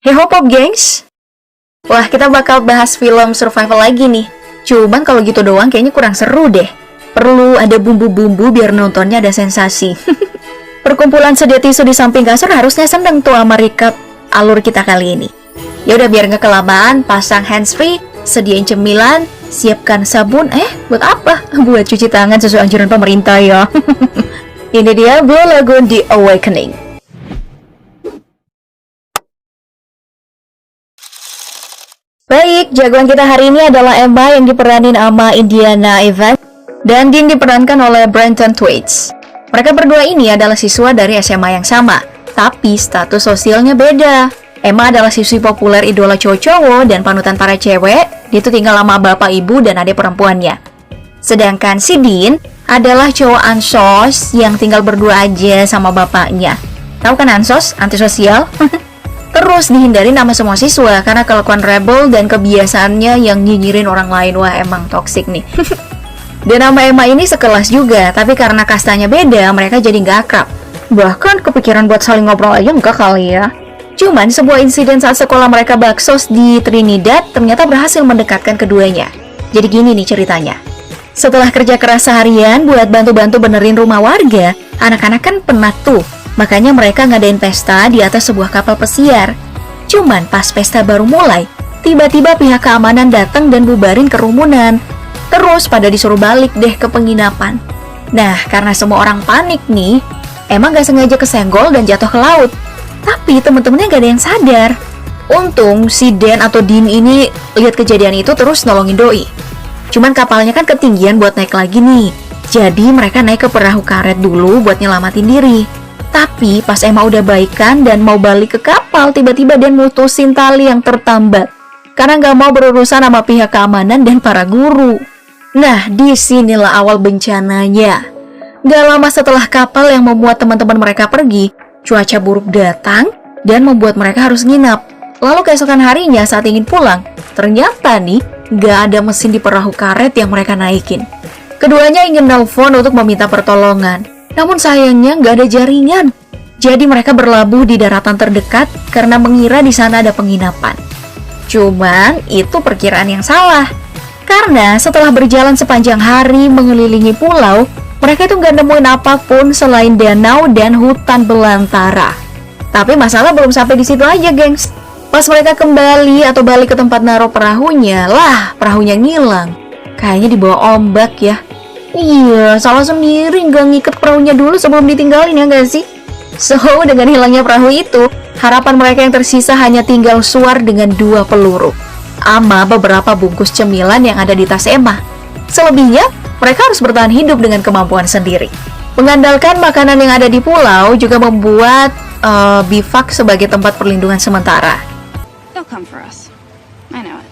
Hey hop up gengs. Wah, kita bakal bahas film survival lagi nih. Cuman kalau gitu doang kayaknya kurang seru deh. Perlu ada bumbu-bumbu biar nontonnya ada sensasi. Perkumpulan sedia tisu di samping kasur harusnya seneng tuh sama recap alur kita kali ini. Ya udah biar nggak kelamaan, pasang handsfree, sediain cemilan, siapkan sabun. Buat apa? Buat cuci tangan sesuai anjuran pemerintah ya. Ini dia Blue Lagoon The Awakening. Baik, jagoan kita hari ini adalah Emma yang diperanin sama Indiana Evans dan Dean diperankan oleh Brenton Thwaites. Mereka berdua ini adalah siswa dari SMA yang sama, tapi status sosialnya beda. Emma adalah siswi populer idola cowok-cowok dan panutan para cewek. Dia tuh tinggal sama bapak ibu dan adik perempuannya. Sedangkan si Dean adalah cowok ansos yang tinggal berdua aja sama bapaknya. Tahu kan ansos? Antisosial? Terus dihindari nama semua siswa karena kelakuan rebel dan kebiasaannya yang nyinyirin orang lain. Wah, emang toksik nih. Dan nama Emma ini sekelas juga, tapi karena kastanya beda, mereka jadi nggak akrab. Bahkan kepikiran buat saling ngobrol aja enggak kali ya. Cuman sebuah insiden saat sekolah mereka baksos di Trinidad ternyata berhasil mendekatkan keduanya. Jadi gini nih ceritanya. Setelah kerja keras seharian buat bantu-bantu benerin rumah warga, anak-anak kan penat tuh. Makanya mereka ngadain pesta di atas sebuah kapal pesiar. Cuman pas pesta baru mulai, tiba-tiba pihak keamanan datang dan bubarin kerumunan. Terus pada disuruh balik deh ke penginapan. Nah, karena semua orang panik nih, emang gak sengaja kesenggol dan jatuh ke laut. Tapi temen-temennya gak ada yang sadar. Untung si Dan atau Dean ini lihat kejadian itu terus nolongin doi. Cuman kapalnya kan ketinggian buat naik lagi nih. Jadi mereka naik ke perahu karet dulu buat nyelamatin diri. Tapi pas Emma udah baikan dan mau balik ke kapal, tiba-tiba Dan mutusin tali yang tertambat karena nggak mau berurusan sama pihak keamanan dan para guru. Nah, disinilah awal bencananya. Gak lama setelah kapal yang memuat teman-teman mereka pergi, cuaca buruk datang dan membuat mereka harus nginap. Lalu keesokan harinya saat ingin pulang, ternyata nih nggak ada mesin di perahu karet yang mereka naikin. Keduanya ingin nelpon untuk meminta pertolongan. Namun sayangnya nggak ada jaringan. Jadi mereka berlabuh di daratan terdekat karena mengira di sana ada penginapan. Cuman itu perkiraan yang salah. Karena setelah berjalan sepanjang hari mengelilingi pulau, mereka itu nggak nemuin apapun selain danau dan hutan belantara. Tapi masalah belum sampai di situ aja, gengs. Pas mereka kembali atau balik ke tempat naruh perahunya, lah perahunya ngilang. Kayaknya dibawa ombak ya. Iya, salah sendiri nggak ngikat perahunya dulu sebelum ditinggalin ya nggak sih? So, dengan hilangnya perahu itu, harapan mereka yang tersisa hanya tinggal suar dengan 2 peluru. Ama beberapa bungkus cemilan yang ada di tas Emma. Selebihnya, mereka harus bertahan hidup dengan kemampuan sendiri. Mengandalkan makanan yang ada di pulau juga membuat bivak sebagai tempat perlindungan sementara. They'll come for us. I know it.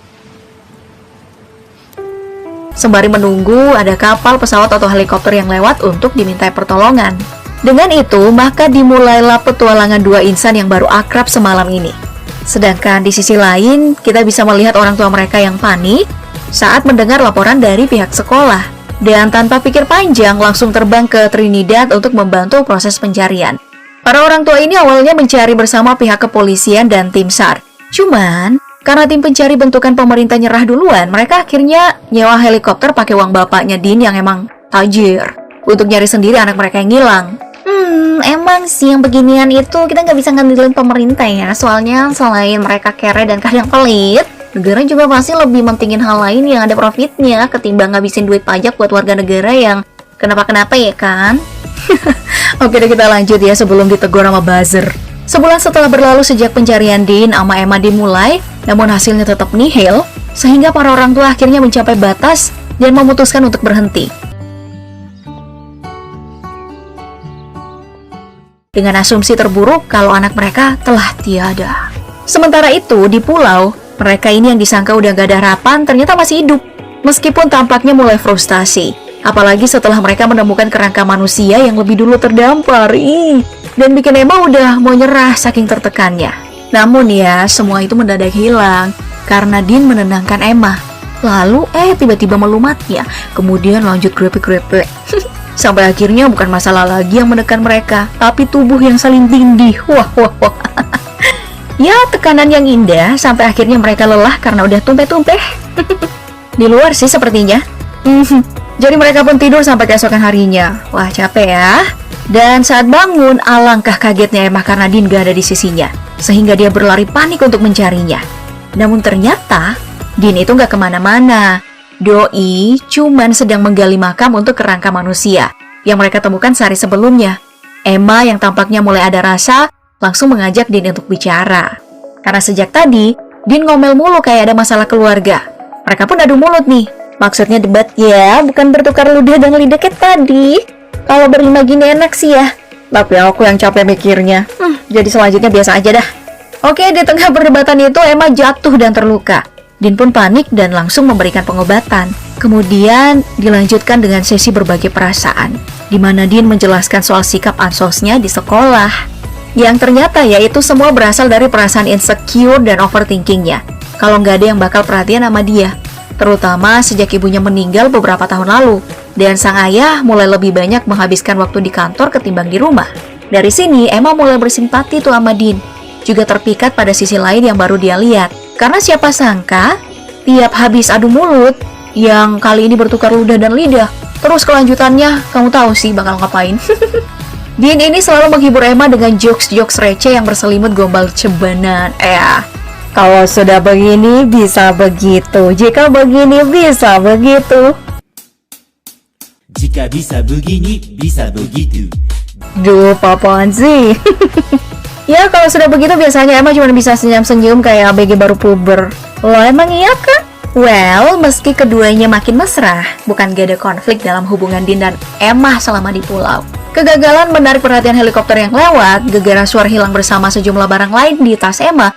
Sembari menunggu ada kapal, pesawat, atau helikopter yang lewat untuk dimintai pertolongan. Dengan itu, maka dimulailah petualangan 2 insan yang baru akrab semalam ini. Sedangkan di sisi lain, kita bisa melihat orang tua mereka yang panik saat mendengar laporan dari pihak sekolah. Dan tanpa pikir panjang, langsung terbang ke Trinidad untuk membantu proses pencarian. Para orang tua ini awalnya mencari bersama pihak kepolisian dan tim SAR. Cuman, karena tim pencari bentukan pemerintah nyerah duluan, mereka akhirnya nyewa helikopter pakai uang bapaknya Dean yang emang tajir untuk nyari sendiri anak mereka yang hilang. Emang sih yang beginian itu kita nggak bisa ngandelin pemerintah ya. Soalnya selain mereka kere dan kadang pelit, negara juga pasti lebih mentingin hal lain yang ada profitnya ketimbang ngabisin duit pajak buat warga negara yang kenapa-kenapa ya kan? Oke deh, kita lanjut ya sebelum ditegur sama buzzer. Sebulan setelah berlalu sejak pencarian Dean sama Emma dimulai, namun hasilnya tetap nihil, sehingga para orang tua akhirnya mencapai batas dan memutuskan untuk berhenti. Dengan asumsi terburuk kalau anak mereka telah tiada. Sementara itu, di pulau, mereka ini yang disangka udah gak ada harapan ternyata masih hidup, meskipun tampaknya mulai frustasi. Apalagi setelah mereka menemukan kerangka manusia yang lebih dulu terdampar. Dan bikin Emma udah mau nyerah saking tertekannya. Namun ya, semua itu mendadak hilang karena Dean menenangkan Emma. Lalu tiba-tiba melumatnya, kemudian lanjut grepe-grepe. Sampai akhirnya bukan masalah lagi yang menekan mereka, tapi tubuh yang saling tindih. Wah. Ya, tekanan yang indah sampai akhirnya mereka lelah karena udah tumpeh-tumpeh. Di luar sih sepertinya. Jadi mereka pun tidur sampai keesokan harinya. Wah, capek ya. Dan saat bangun, alangkah kagetnya Emma karena Dean gak ada di sisinya. Sehingga dia berlari panik untuk mencarinya. Namun ternyata, Dean itu gak kemana-mana. Doi cuman sedang menggali makam untuk kerangka manusia yang mereka temukan sehari sebelumnya. Emma yang tampaknya mulai ada rasa, langsung mengajak Dean untuk bicara. Karena sejak tadi, Dean ngomel mulu kayak ada masalah keluarga. Mereka pun adu mulut nih. Maksudnya debat ya, bukan bertukar ludah dan lidah kayak tadi. Kalau berlima gini enak sih ya. Tapi aku yang capek mikirnya. Jadi selanjutnya biasa aja dah. Oke, di tengah perdebatan itu Emma jatuh dan terluka. Dean pun panik dan langsung memberikan pengobatan. Kemudian dilanjutkan dengan sesi berbagi perasaan, di mana Dean menjelaskan soal sikap ansosnya di sekolah. Yang ternyata yaitu semua berasal dari perasaan insecure dan overthinkingnya. Kalau nggak ada yang bakal perhatian sama dia. Terutama sejak ibunya meninggal beberapa tahun lalu. Dan sang ayah mulai lebih banyak menghabiskan waktu di kantor ketimbang di rumah. Dari sini Emma mulai bersimpati tuh sama Dean. Juga terpikat pada sisi lain yang baru dia lihat. Karena siapa sangka, tiap habis adu mulut, yang kali ini bertukar ludah dan lidah, terus kelanjutannya, kamu tahu sih bakal ngapain. Dean ini selalu menghibur Emma dengan jokes-jokes receh yang berselimut gombal cebanan. Kalau sudah begini, bisa begitu. Jika begini, bisa begitu. Jika bisa begini, bisa begitu. Duh, apaan sih? Ya, kalau sudah begitu biasanya Emma cuma bisa senyum-senyum kayak ABG baru puber. Lo emang iya kan? Well, meski keduanya makin mesra, bukan gak ada konflik dalam hubungan Dean dan Emma selama di pulau. Kegagalan menarik perhatian helikopter yang lewat, gegara suara hilang bersama sejumlah barang lain di tas Emma,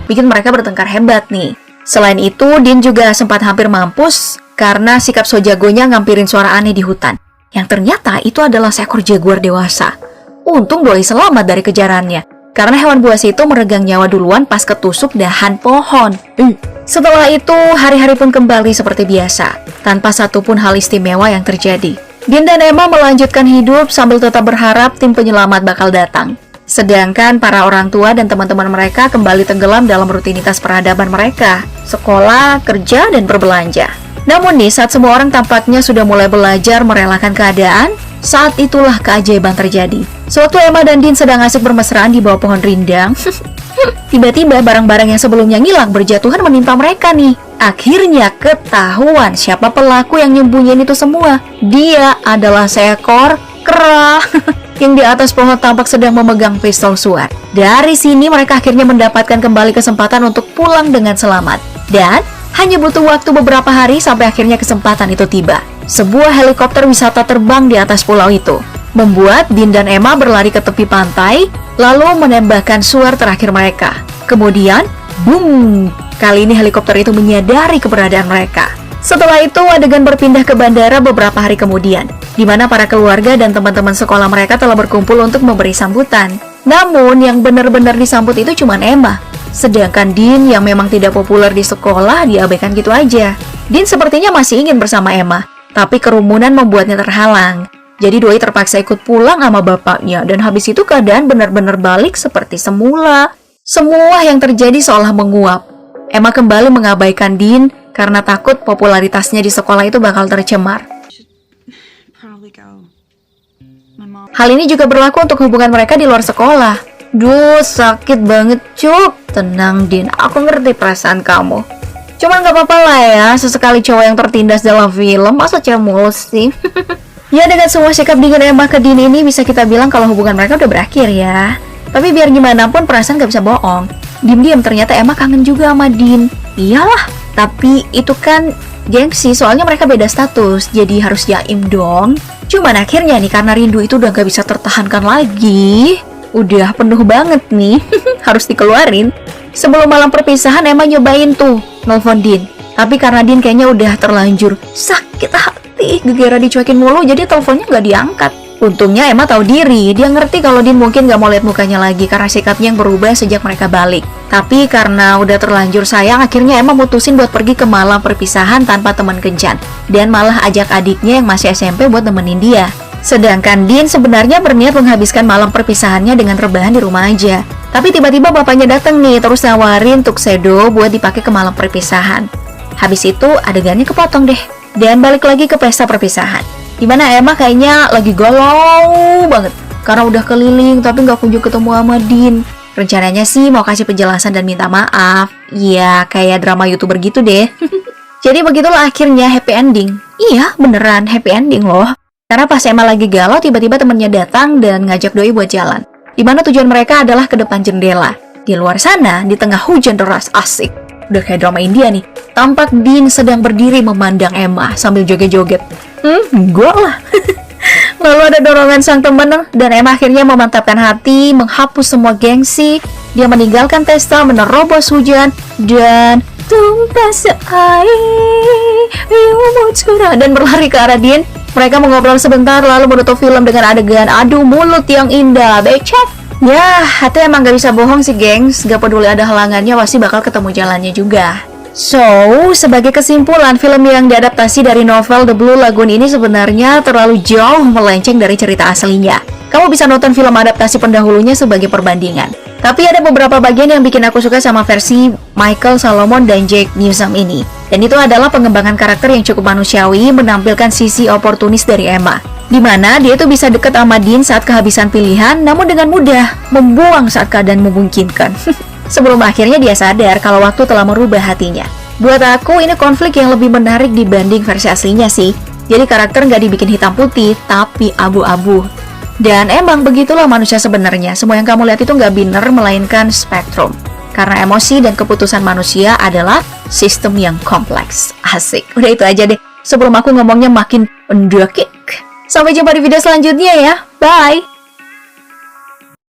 bikin mereka bertengkar hebat nih. Selain itu, Dean juga sempat hampir mampus karena sikap so jagonya ngampirin suara aneh di hutan. Yang ternyata itu adalah seekor jaguar dewasa. Untung Doi selamat dari kejarannya, karena hewan buas itu meregang nyawa duluan pas ketusuk dahan pohon. Setelah itu, hari-hari pun kembali seperti biasa, tanpa satupun hal istimewa yang terjadi. Dean dan Emma melanjutkan hidup sambil tetap berharap tim penyelamat bakal datang. Sedangkan para orang tua dan teman-teman mereka kembali tenggelam dalam rutinitas peradaban mereka, sekolah, kerja, dan berbelanja. Namun nih, saat semua orang tampaknya sudah mulai belajar merelakan keadaan, saat itulah keajaiban terjadi. Suatu Emma dan Dean sedang asik bermesraan di bawah pohon rindang. Tiba-tiba barang-barang yang sebelumnya ngilang berjatuhan menimpa mereka nih. Akhirnya ketahuan siapa pelaku yang nyembunyiin itu semua. Dia adalah seekor kera yang di atas pohon tampak sedang memegang pistol suar. Dari sini mereka akhirnya mendapatkan kembali kesempatan untuk pulang dengan selamat. Dan hanya butuh waktu beberapa hari sampai akhirnya kesempatan itu tiba. Sebuah helikopter wisata terbang di atas pulau itu, membuat Dean dan Emma berlari ke tepi pantai, lalu menembakkan suar terakhir mereka. Kemudian, boom! Kali ini helikopter itu menyadari keberadaan mereka. Setelah itu, adegan berpindah ke bandara beberapa hari kemudian, di mana para keluarga dan teman-teman sekolah mereka telah berkumpul untuk memberi sambutan. Namun, yang benar-benar disambut itu cuma Emma. Sedangkan Dean yang memang tidak populer di sekolah diabaikan gitu aja. Dean sepertinya masih ingin bersama Emma, tapi kerumunan membuatnya terhalang. Jadi Doi terpaksa ikut pulang sama bapaknya, dan habis itu keadaan benar-benar balik seperti semula. Semua yang terjadi seolah menguap. Emma kembali mengabaikan Dean karena takut popularitasnya di sekolah itu bakal tercemar. Hal ini juga berlaku untuk hubungan mereka di luar sekolah. Duh, sakit banget, Cuk. Tenang, Dean. Aku ngerti perasaan kamu. Cuman gak apa-apa lah ya, sesekali cowok yang tertindas dalam film, masa cewek mulus sih? Ya, dengan semua sikap dingin Emma ke Dean ini, bisa kita bilang kalau hubungan mereka udah berakhir ya. Tapi biar gimana pun, perasaan gak bisa bohong. Diam-diam ternyata Emma kangen juga sama Dean. Iyalah, tapi itu kan gengsi, soalnya mereka beda status, jadi harus jaim dong. Cuman akhirnya nih, karena rindu itu udah gak bisa tertahankan lagi, udah penuh banget nih, harus dikeluarin. Sebelum malam perpisahan, Emma nyobain tuh nelfon Dean. Tapi karena Dean kayaknya udah terlanjur sakit hati, gegara dicuekin mulu, jadi teleponnya nggak diangkat. Untungnya Emma tahu diri, dia ngerti kalau Dean mungkin nggak mau lihat mukanya lagi karena sikapnya yang berubah sejak mereka balik. Tapi karena udah terlanjur sayang, akhirnya Emma mutusin buat pergi ke malam perpisahan tanpa teman kencan, dan malah ajak adiknya yang masih SMP buat nemenin dia. Sedangkan Dean sebenarnya berniat menghabiskan malam perpisahannya dengan rebahan di rumah aja. Tapi tiba-tiba bapaknya datang nih, terus nawarin tuxedo buat dipakai ke malam perpisahan. Habis itu adegannya kepotong deh, dan balik lagi ke pesta perpisahan. Dimana Emma kayaknya lagi galau banget, karena udah keliling tapi nggak kunjung ketemu sama Dean. Rencananya sih mau kasih penjelasan dan minta maaf. Ya, kayak drama YouTuber gitu deh. Jadi begitulah akhirnya happy ending. Iya, beneran happy ending loh. Karena pas Emma lagi galau, tiba-tiba temennya datang dan ngajak doi buat jalan. Dimana tujuan mereka adalah ke depan jendela. Di luar sana, di tengah hujan deras asik. Udah kayak drama India nih. Tampak Dean sedang berdiri memandang Emma sambil joget-joget. Enggak lah. Lalu ada dorongan sang temen dan Emma akhirnya memantapkan hati, menghapus semua gengsi. Dia meninggalkan pesta, menerobos hujan, dan tumpah seair dan berlari ke arah Dean. Mereka mengobrol sebentar lalu menutup film dengan adegan adu mulut yang indah. Becek. Ya, hati emang gak bisa bohong sih gengs. Gak peduli ada halangannya, pasti bakal ketemu jalannya juga. So, sebagai kesimpulan, film yang diadaptasi dari novel The Blue Lagoon ini sebenarnya terlalu jauh melenceng dari cerita aslinya. Kamu bisa nonton film adaptasi pendahulunya sebagai perbandingan. Tapi ada beberapa bagian yang bikin aku suka sama versi Michael Solomon dan Jake Newsom ini. Dan itu adalah pengembangan karakter yang cukup manusiawi, menampilkan sisi oportunis dari Emma. Dimana dia tuh bisa deket sama Dean saat kehabisan pilihan, namun dengan mudah membuang saat keadaan memungkinkan. Sebelum akhirnya dia sadar kalau waktu telah merubah hatinya. Buat aku ini konflik yang lebih menarik dibanding versi aslinya sih. Jadi karakter nggak dibikin hitam putih, tapi abu-abu. Dan emang begitulah manusia sebenarnya. Semua yang kamu lihat itu nggak biner, melainkan spektrum. Karena emosi dan keputusan manusia adalah sistem yang kompleks. Asik. Udah itu aja deh. Sebelum aku ngomongnya makin mendekik. Sampai jumpa di video selanjutnya ya. Bye!